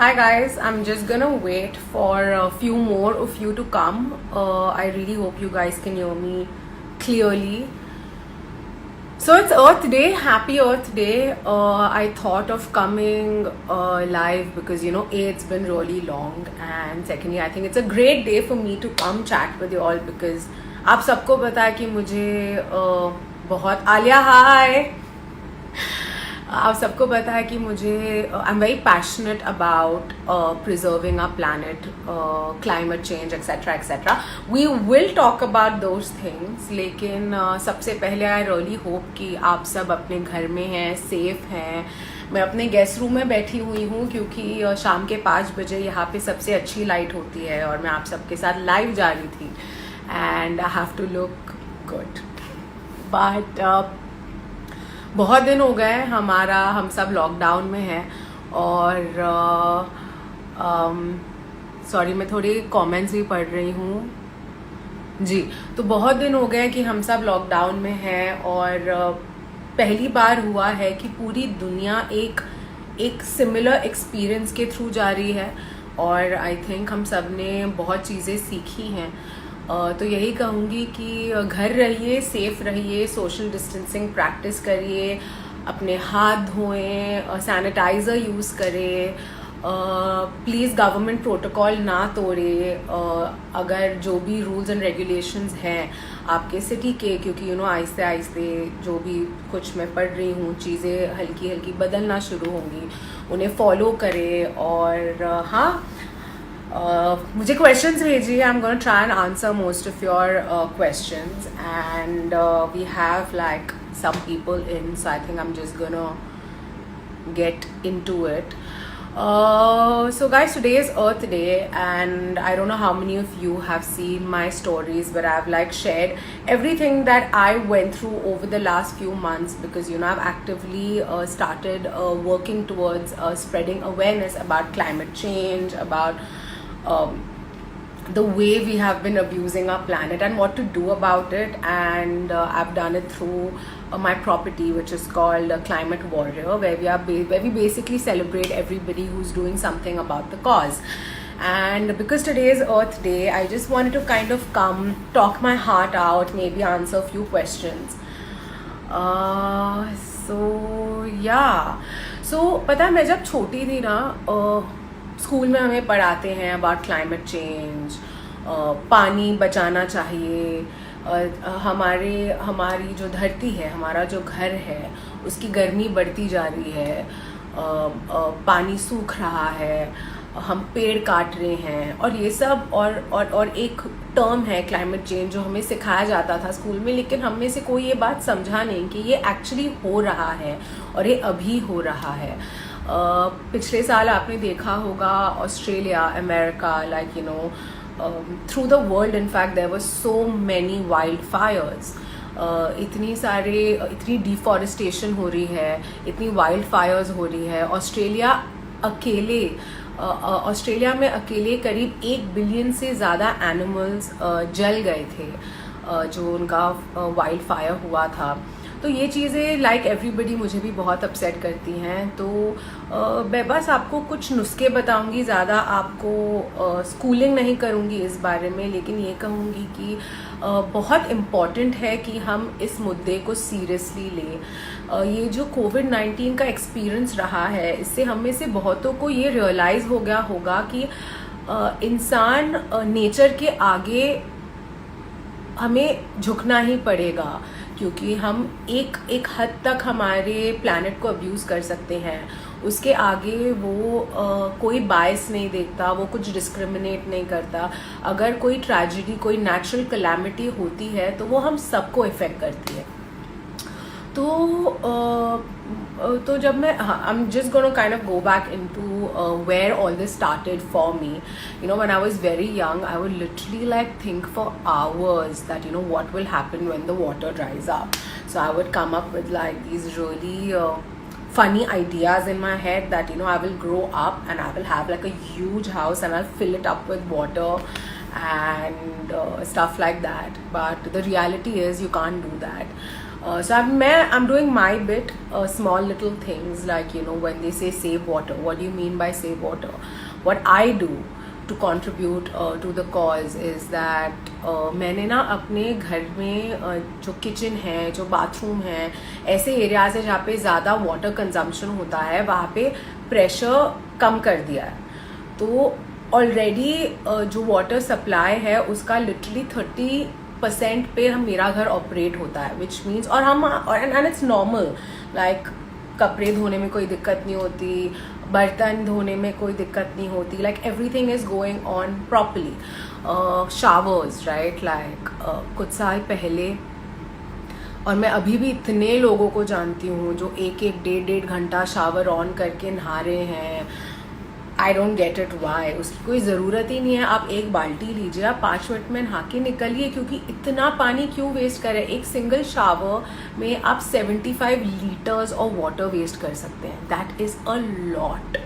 Hi guys, I'm just gonna wait for a few more of you to come. I really hope you guys can hear me clearly. So it's Earth Day, happy Earth Day. I thought of coming live because it's been really long, and secondly I think it's a great day for me to come chat with you all because आप सबको पता है कि मुझे बहुत आलिया हाय आप सबको पता है कि मुझे I am very passionate about preserving our planet climate change etcetera etcetera we will talk about those things लेकिन सबसे पहले आई रियली होप कि आप सब अपने घर में हैं, सेफ हैं. मैं अपने गेस्ट रूम में बैठी हुई हूँ क्योंकि शाम के 5 बजे यहाँ पे सबसे अच्छी लाइट होती है और मैं आप सबके साथ लाइव जा रही थी and I have to look good. But बहुत दिन हो गए हम सब लॉकडाउन में हैं और सॉरी मैं थोड़ी कमेंट्स भी पढ़ रही हूँ जी. तो बहुत दिन हो गए कि हम सब लॉकडाउन में हैं और पहली बार हुआ है कि पूरी दुनिया एक सिमिलर एक्सपीरियंस के थ्रू जा रही है और आई थिंक हम सब ने बहुत चीज़ें सीखी हैं. तो यही कहूँगी कि घर रहिए, सेफ रहिए, सोशल डिस्टेंसिंग प्रैक्टिस करिए, अपने हाथ धोएं, सैनिटाइज़र यूज़ करें, प्लीज़ गवर्नमेंट प्रोटोकॉल ना तोड़े. अगर जो भी रूल्स एंड रेगुलेशंस हैं आपके सिटी के, क्योंकि आहिस्ते आहिस्ते जो भी कुछ मैं पढ़ रही हूँ चीज़ें हल्की हल्की बदलना शुरू होंगी, उन्हें फॉलो करें. और हाँ मुझे क्वेश्चंस भेजिए. I am gonna try and answer most of your questions and we have like some people in, so I think I am just gonna get into it. So guys, today is Earth Day and I don't know how many of you have seen my stories, but I've like shared everything that I went through over the last few months because I've actively started working towards spreading awareness about climate change, about the way we have been abusing our planet and what to do about it. And I've done it through my property, which is called Climate Warrior, where we basically celebrate everybody who's doing something about the cause. And because today is Earth Day, I just wanted to kind of come talk my heart out, maybe answer a few questions. So पता है मैं जब छोटी थी ना, school में हमें पढ़ाते हैं अबाउट क्लाइमेट चेंज, पानी बचाना चाहिए, हमारी जो धरती है, हमारा जो घर है, उसकी गर्मी बढ़ती जा रही है, पानी सूख रहा है, हम पेड़ काट रहे हैं और ये सब. और एक टर्म है क्लाइमेट चेंज जो हमें सिखाया जाता था स्कूल में, लेकिन हम में से कोई ये बात समझा नहीं कि ये एक्चुअली हो रहा है और ये अभी हो रहा है. पिछले साल आपने देखा होगा Australia, America, like through the world in fact there were so many wild fires. इतनी डिफॉरेस्टेशन हो रही है, इतनी वाइल्ड फायर्स हो रही है. ऑस्ट्रेलिया में अकेले करीब 1 बिलियन से ज़्यादा एनिमल्स जल गए थे जो उनका वाइल्ड फायर हुआ था. तो ये चीज़ें लाइक एवरीबडी मुझे भी बहुत अपसेट करती हैं. तो मैं बस आपको कुछ नुस्खे बताऊंगी, ज़्यादा आपको स्कूलिंग नहीं करूंगी इस बारे में, लेकिन ये कहूंगी कि बहुत इम्पॉर्टेंट है कि हम इस मुद्दे को सीरियसली लें. ये जो कोविड-19 का एक्सपीरियंस रहा है, इससे हम में से बहुतों को ये रियलाइज़ हो गया होगा कि इंसान नेचर के आगे हमें झुकना ही पड़ेगा, क्योंकि हम एक हद तक हमारे प्लैनेट को अब्यूज़ कर सकते हैं. उसके आगे वो कोई बायस नहीं देखता, वो कुछ डिस्क्रिमिनेट नहीं करता. अगर कोई ट्रेजेडी, कोई नेचुरल कैलामिटी होती है तो वो हम सबको इफ़ेक्ट करती है. तो जब मैं I'm just going to kind of go back into where all this started for me. When I was very young, I would literally like think for hours that what will happen when the water dries up. So I would come up with like these really funny ideas in my head that I will grow up and I will have like a huge house and I'll fill it up with water and stuff like that. But the reality is you can't do that. So I'm doing my bit, small little things like, you know, when they say save water, what do you mean by save water? What I do to contribute to the cause is that मैंने ना अपने घर में जो kitchen है, जो bathroom है, ऐसे एरियाज है जहाँ पे ज़्यादा वाटर कंजम्पशन होता है, वहाँ पे प्रेशर कम कर दिया है. तो ऑलरेडी जो वाटर सप्लाई है उसका लिटरली 30% पे मेरा घर ऑपरेट होता है, विच मीन्स, और हम एंड इट्स नॉर्मल, लाइक कपड़े धोने में कोई दिक्कत नहीं होती, बर्तन धोने में कोई दिक्कत नहीं होती, like everything is going on properly. Showers, right, like कुछ साल पहले, और मैं अभी भी इतने लोगों को जानती हूँ जो एक एक डेढ़ घंटा शावर ऑन करके नहा रहे हैं. I don't get it why. उसकी कोई ज़रूरत ही नहीं है. आप एक बाल्टी लीजिए, आप 5 मिनट में नहा के निकलिए, क्योंकि इतना पानी क्यों वेस्ट करें. एक सिंगल शावर में आप 75 लीटर्स ऑफ वाटर वेस्ट कर सकते हैं. That is a lot.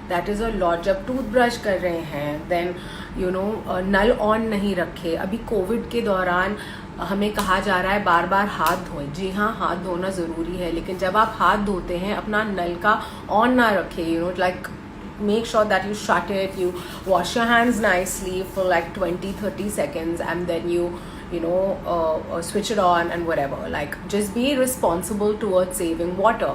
That is a lot. जब टूथब्रश कर रहे हैं, देन यू नो नल ऑन नहीं रखे. अभी कोविड के दौरान हमें कहा जा रहा है बार बार हाथ धोएं. जी हाँ, हाथ धोना ज़रूरी है, लेकिन जब आप हाथ धोते हैं अपना नल का ऑन ना रखें. You know, like make sure that you shut it, you wash your hands nicely for like 20-30 seconds, and then you know switch it on and whatever. Like just be responsible towards saving water.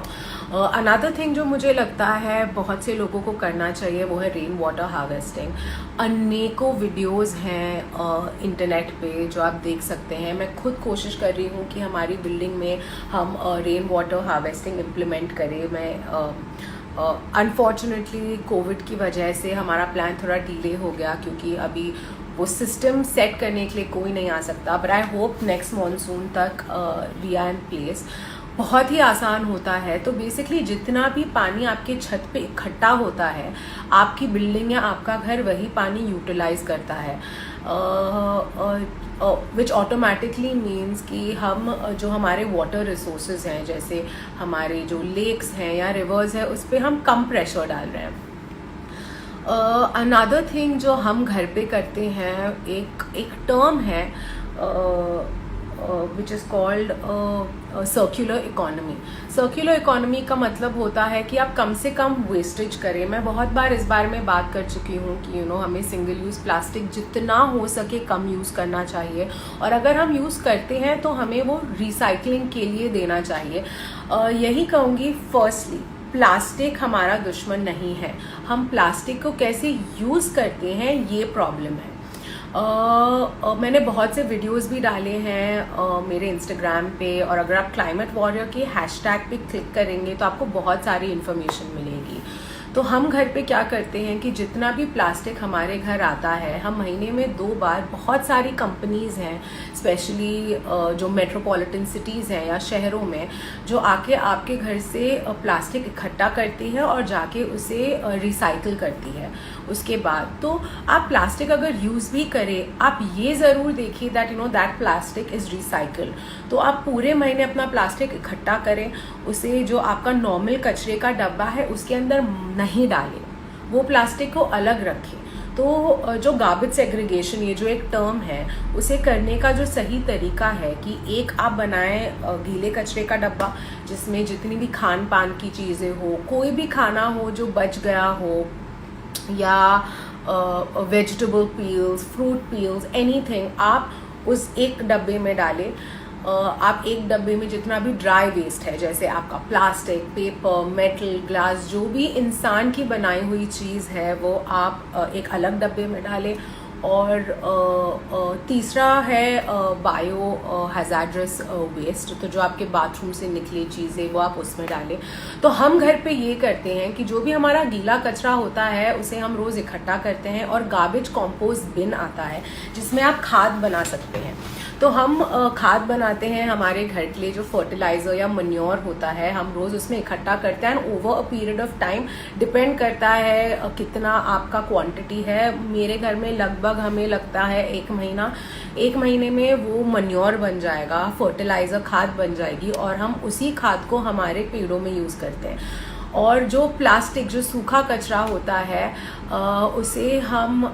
Another thing जो मुझे लगता है बहुत से लोगों को करना चाहिए वो है रेन वाटर हार्वेस्टिंग. अनेकों वीडियोस हैं इंटरनेट पे जो आप देख सकते हैं. मैं खुद कोशिश कर रही हूँ कि हमारी बिल्डिंग में हम रेन वाटर हार्वेस्टिंग इम्प्लीमेंट करें. मैं अनफॉर्चुनेटली कोविड की वजह से हमारा प्लान थोड़ा डिले हो गया, क्योंकि अभी वो सिस्टम सेट करने के लिए कोई नहीं आ सकता. But I hope next monsoon तक वी आर इन प्लेस. बहुत ही आसान होता है. तो बेसिकली जितना भी पानी आपके छत पे इकट्ठा होता है, आपकी बिल्डिंग या आपका घर वही पानी यूटिलाइज करता है, विच ऑटोमेटिकली मीन्स कि हम जो हमारे वाटर रिसोर्सेज हैं, जैसे हमारे जो लेक्स हैं या रिवर्स है, उस पर हम कम प्रेशर डाल रहे हैं. अनदर थिंग जो हम घर पे करते हैं, एक टर्म है which is called circular economy. Circular economy का मतलब होता है कि आप कम से कम वेस्टेज करें. मैं बहुत बार इस बारे में बात कर चुकी हूँ कि यू नो हमें सिंगल यूज़ प्लास्टिक जितना हो सके कम यूज़ करना चाहिए, और अगर हम यूज़ करते हैं तो हमें वो रिसाइकलिंग के लिए देना चाहिए. यही कहूँगी, फर्स्टली प्लास्टिक हमारा दुश्मन नहीं है. हम प्लास्टिक को कैसे यूज़ करते हैं ये प्रॉब्लम है. मैंने बहुत से वीडियोस भी डाले हैं मेरे इंस्टाग्राम पे, और अगर आप क्लाइमेट वॉरियर के हैशटैग पे क्लिक करेंगे तो आपको बहुत सारी इन्फॉर्मेशन मिलेगी. तो हम घर पे क्या करते हैं कि जितना भी प्लास्टिक हमारे घर आता है, हम महीने में 2 बार, बहुत सारी कंपनीज़ हैं स्पेशली जो मेट्रोपॉलिटन सिटीज़ हैं या शहरों में, जो आके आपके घर से प्लास्टिक इकट्ठा करती है और जाके उसे रिसाइकिल करती है. उसके बाद तो आप प्लास्टिक अगर यूज़ भी करें, आप ये ज़रूर देखिए that you know that plastic is recycled. तो आप पूरे महीने अपना प्लास्टिक इकट्ठा करें, उसे जो आपका नॉर्मल कचरे का डब्बा है उसके अंदर नहीं डालें, वो प्लास्टिक को अलग रखें. तो जो गार्बेज सेग्रीगेशन, ये जो एक टर्म है, उसे करने का जो सही तरीका है कि एक आप बनाएं गीले कचरे का डब्बा जिसमें जितनी भी खान पान की चीज़ें हो, कोई भी खाना हो जो बच गया हो, या vegetable peels, fruit peels, anything, आप उस एक डब्बे में डालें. आप एक डब्बे में जितना भी ड्राई वेस्ट है, जैसे आपका प्लास्टिक, पेपर, मेटल, ग्लास, जो भी इंसान की बनाई हुई चीज़ है, वो आप एक अलग डब्बे में डालें. और तीसरा है बायो हैजार्डस वेस्ट. तो जो आपके बाथरूम से निकली चीज़ें वो आप उसमें डालें. तो हम घर पे ये करते हैं कि जो भी हमारा गीला कचरा होता है उसे हम रोज़ इकट्ठा करते हैं, और गार्बेज कंपोस्ट बिन आता है जिसमें आप खाद बना सकते हैं. तो हम खाद बनाते हैं हमारे घर के लिए, जो फर्टिलाइज़र या मन्योर होता है, हम रोज़ उसमें इकट्ठा करते हैं. And over a period of time, depend करता है कितना आपका क्वांटिटी है. मेरे घर में लगभग हमें लगता है 1 महीना, 1 महीने में वो मन्योर बन जाएगा, फर्टिलाइज़र खाद बन जाएगी, और हम उसी खाद को हमारे पेड़ों में यूज़ करते हैं. और जो प्लास्टिक, जो सूखा कचरा होता है, उसे हम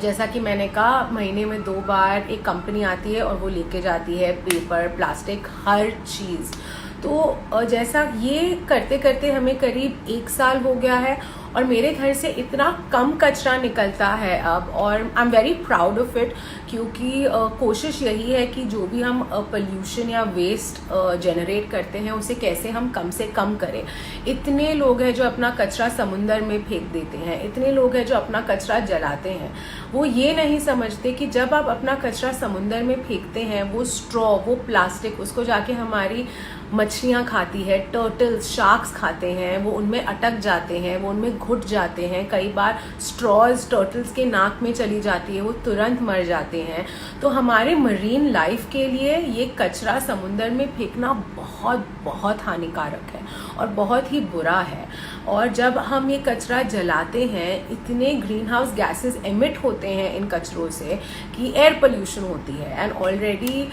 जैसा कि मैंने कहा, महीने में 2 बार एक कंपनी आती है और वो लेके जाती है पेपर, प्लास्टिक, हर चीज़। तो जैसा ये करते करते हमें करीब 1 साल हो गया है और मेरे घर से इतना कम कचरा निकलता है अब, और आई am very proud of it, क्योंकि कोशिश यही है कि जो भी हम पोल्यूशन या वेस्ट जनरेट करते हैं उसे कैसे हम कम से कम करें। इतने लोग हैं जो अपना कचरा समुंदर में फेंक देते हैं, इतने लोग हैं जो अपना कचरा जलाते हैं। वो ये नहीं समझते कि जब आप अपना कचरा समुंदर में फेंकते हैं, वो स्ट्रॉ, वो प्लास्टिक, उसको जाके हमारी मछलियाँ खाती है, टर्टल्स, शार्क्स खाते हैं, वो उनमें अटक जाते हैं, वो उनमें घुट जाते हैं। कई बार स्ट्रॉज टर्टल्स के नाक में चली जाती है, वो तुरंत मर जाते हैं। तो हमारे मरीन लाइफ के लिए ये कचरा समुंदर में फेंकना बहुत बहुत हानिकारक है और बहुत ही बुरा है। और जब हम ये कचरा जलाते हैं, इतने ग्रीन हाउस गैसेज एमिट होते हैं इन कचरों से कि एयर पोल्यूशन होती है। एंड ऑलरेडी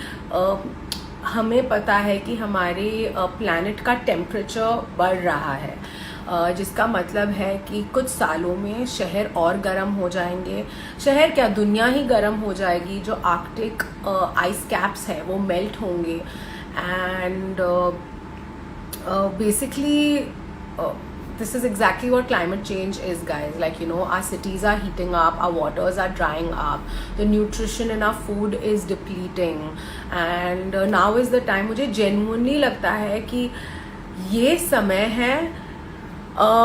हमें पता है कि हमारे प्लैनेट का टेम्परेचर बढ़ रहा है, जिसका मतलब है कि कुछ सालों में शहर और गर्म हो जाएंगे। शहर क्या, दुनिया ही गर्म हो जाएगी। जो आर्कटिक आइस कैप्स हैं वो मेल्ट होंगे and basically this is exactly what climate change is, guys. Like, you know, our cities are heating up, our waters are drying up, the nutrition in our food is depleting, and now is the time. मुझे genuinely लगता है कि ये समय है।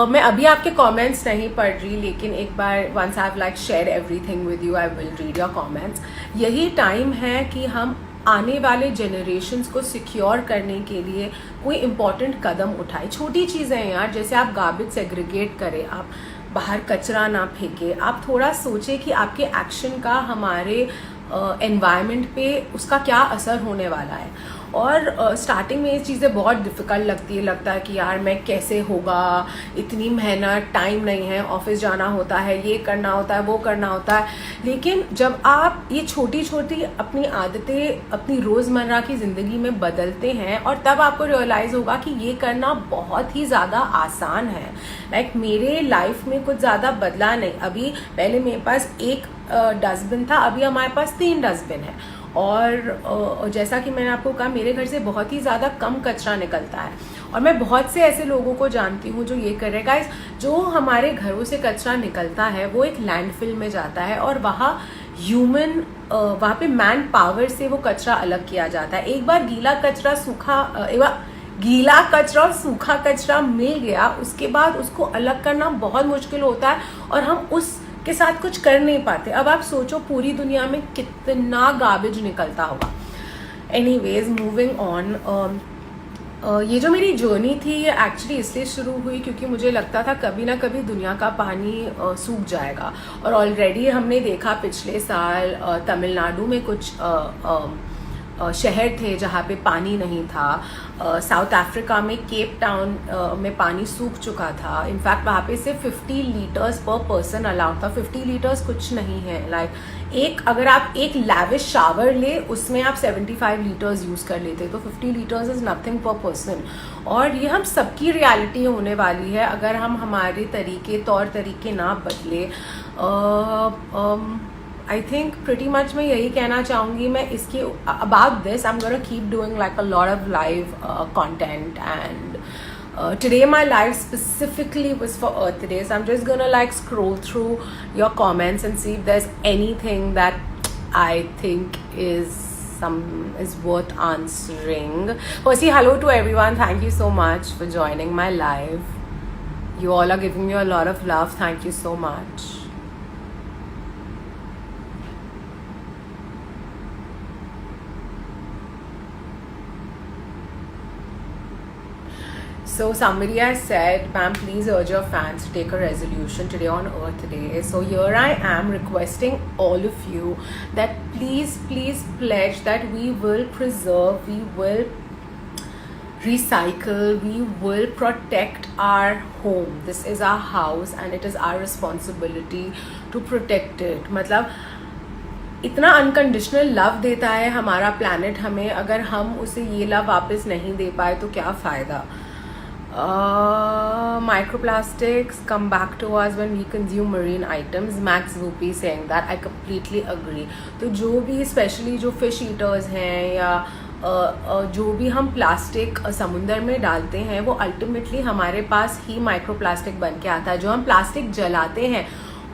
मैं अभी आपके कमेंट्स नहीं पढ़ रही, लेकिन एक बार once I've like shared everything with you, I will read your comments. यही टाइम है कि हम आने वाले जनरेशन्स को सिक्योर करने के लिए कोई इम्पॉर्टेंट कदम उठाए। छोटी चीज़ें हैं यार, जैसे आप गार्बेज सेग्रीगेट करें, आप बाहर कचरा ना फेंके, आप थोड़ा सोचें कि आपके एक्शन का हमारे एनवायरनमेंट पे उसका क्या असर होने वाला है। और स्टार्टिंग में ये चीज़ें बहुत डिफ़िकल्ट लगती है, लगता है कि यार मैं कैसे होगा, इतनी मेहनत, टाइम नहीं है, ऑफिस जाना होता है, ये करना होता है, वो करना होता है। लेकिन जब आप ये छोटी छोटी अपनी आदतें अपनी रोज़मर्रा की ज़िंदगी में बदलते हैं, और तब आपको रियलाइज़ होगा कि ये करना बहुत ही ज़्यादा आसान है। लाइक मेरे लाइफ में कुछ ज़्यादा बदला नहीं। अभी पहले मेरे पास एक डस्टबिन था, अभी हमारे पास 3 डस्टबिन है। और जैसा कि मैंने आपको कहा, मेरे घर से बहुत ही ज़्यादा कम कचरा निकलता है। और मैं बहुत से ऐसे लोगों को जानती हूँ जो ये कर रहे हैं। गाइस, जो हमारे घरों से कचरा निकलता है वो एक लैंडफिल में जाता है और वहाँ पे मैन पावर से वो कचरा अलग किया जाता है। एक बार गीला कचरा और सूखा कचरा मिल गया, उसके बाद उसको अलग करना बहुत मुश्किल होता है और हम उसके साथ कुछ कर नहीं पाते। अब आप सोचो पूरी दुनिया में कितना गार्बेज निकलता होगा। Anyways, moving on. ये जो मेरी जर्नी थी ये एक्चुअली इसलिए शुरू हुई क्योंकि मुझे लगता था कभी ना कभी दुनिया का पानी सूख जाएगा। और ऑलरेडी हमने देखा पिछले साल तमिलनाडु में कुछ शहर थे जहाँ पे पानी नहीं था। साउथ अफ्रीका में केप टाउन में पानी सूख चुका था। इनफैक्ट वहाँ पे सिर्फ 50 लीटर्स पर पर्सन अलाउड था। 50 लीटर्स कुछ नहीं है। लाइक अगर आप एक लैविश शावर ले उसमें आप 75 लीटर्स यूज़ कर लेते, तो 50 लीटर्स इज़ नथिंग पर पर्सन। और ये हम सबकी रियलिटी होने वाली है अगर हम हमारे तौर तरीके ना बदले। I think pretty much मैं यही कहना चाहूँगी। मैं इसके about this I'm gonna keep doing like a lot of live content, and today my live specifically was for Earth Day, so I'm just gonna like scroll through your comments and see if there's anything that I think is worth answering. Firstly, hello to everyone. Thank you so much for joining my live. You all are giving me a lot of love. Thank you so much. So somebody has said, ma'am, please urge your fans to take a resolution today on Earth Day. So here I am requesting all of you that please pledge that we will preserve, we will recycle, we will protect our home. This is our house and it is our responsibility to protect it. मतलब इतना unconditional love देता है हमारा planet हमें, अगर हम उसे ये लव वापस नहीं दे पाए तो क्या फ़ायदा। Microplastics come back to us when we consume marine items. Max Vupi saying that. I completely agree. तो जो भी स्पेशली जो फिश ईटर्स हैं या जो भी हम प्लास्टिक समुंदर में डालते हैं वो अल्टीमेटली हमारे पास ही माइक्रोप्लास्टिक बन के आता है. जो हम प्लास्टिक जलाते हैं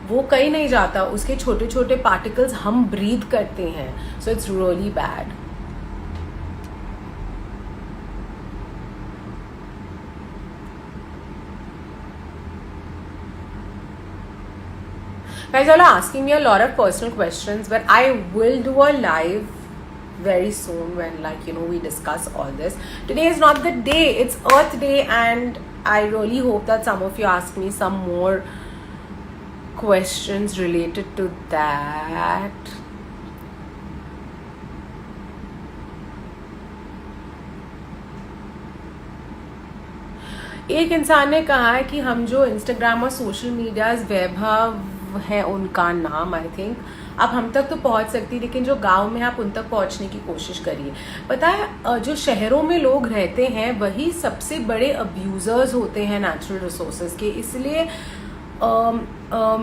वो कहीं नहीं जाता, उसके छोटे छोटे पार्टिकल्स हम ब्रीथ करते हैं. So it's really bad. Guys, all are asking me a lot of personal questions, but I will do a live very soon when, like, you know, we discuss all this. Today is not the day, it's Earth Day, and I really hope that some of you ask me some more questions related to that. एक इंसान ने कहा है कि हम जो Instagram और social medias वैभव है उनका नाम, आई थिंक आप हम तक तो पहुंच सकती, लेकिन जो गांव में आप उन तक पहुंचने की कोशिश करिए. पता है जो शहरों में लोग रहते हैं वही सबसे बड़े अब्यूजर्स होते हैं नेचुरल रिसोर्सेज के. इसलिए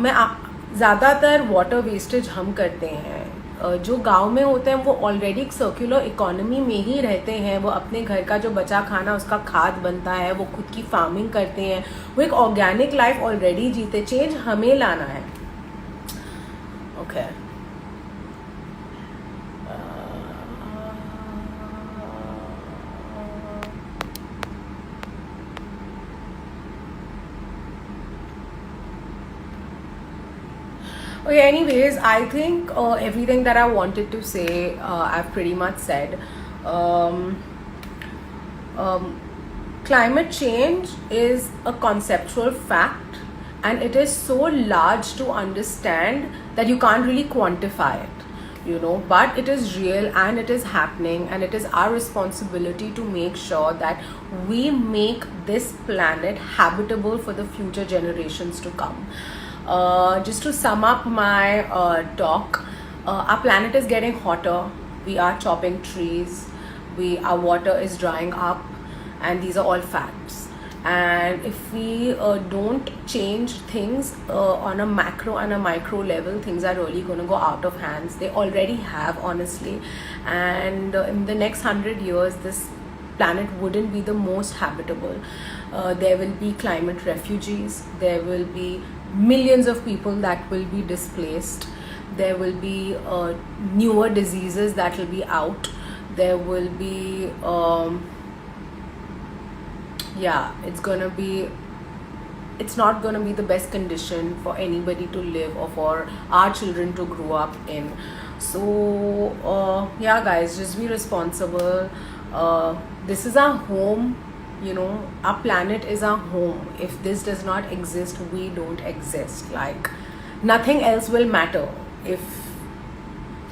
मैं ज़्यादातर वाटर वेस्टेज हम करते हैं. जो गांव में होते हैं वो ऑलरेडी एक सर्कुलर इकोनॉमी में ही रहते हैं. वो अपने घर का जो बचा खाना उसका खाद बनता है, वो खुद की फार्मिंग करते हैं, वो एक ऑर्गेनिक लाइफ ऑलरेडी जीते. चेंज हमें लाना है. Okay Okay, anyways, I think everything that I wanted to say, I've pretty much said. Climate change is a conceptual fact, and it is so large to understand that you can't really quantify it, you know, but it is real and it is happening, and it is our responsibility to make sure that we make this planet habitable for the future generations to come. Just to sum up my talk, our planet is getting hotter. We are chopping trees. Our water is drying up, and these are all facts. And if we don't change things on a macro and a micro level, things are really going to go out of hands. They already have, honestly. And in the next 100 years, this planet wouldn't be the most habitable. There will be climate refugees. There will be millions of people that will be displaced. There will be newer diseases that will be out. There will be it's not gonna be the best condition for anybody to live or for our children to grow up in. So guys, just be responsible. This is our home. You know, our planet is our home. If this does not exist, we don't exist. Like, nothing else will matter if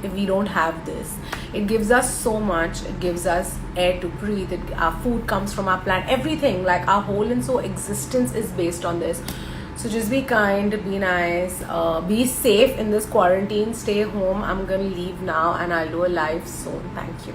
we don't have this. It gives us so much. It gives us air to breathe. Our food comes from our planet. Everything, like our whole and so existence is based on this. So just be kind, be nice, be safe in this quarantine. Stay home. I'm gonna leave now and I'll do a live soon. Thank you.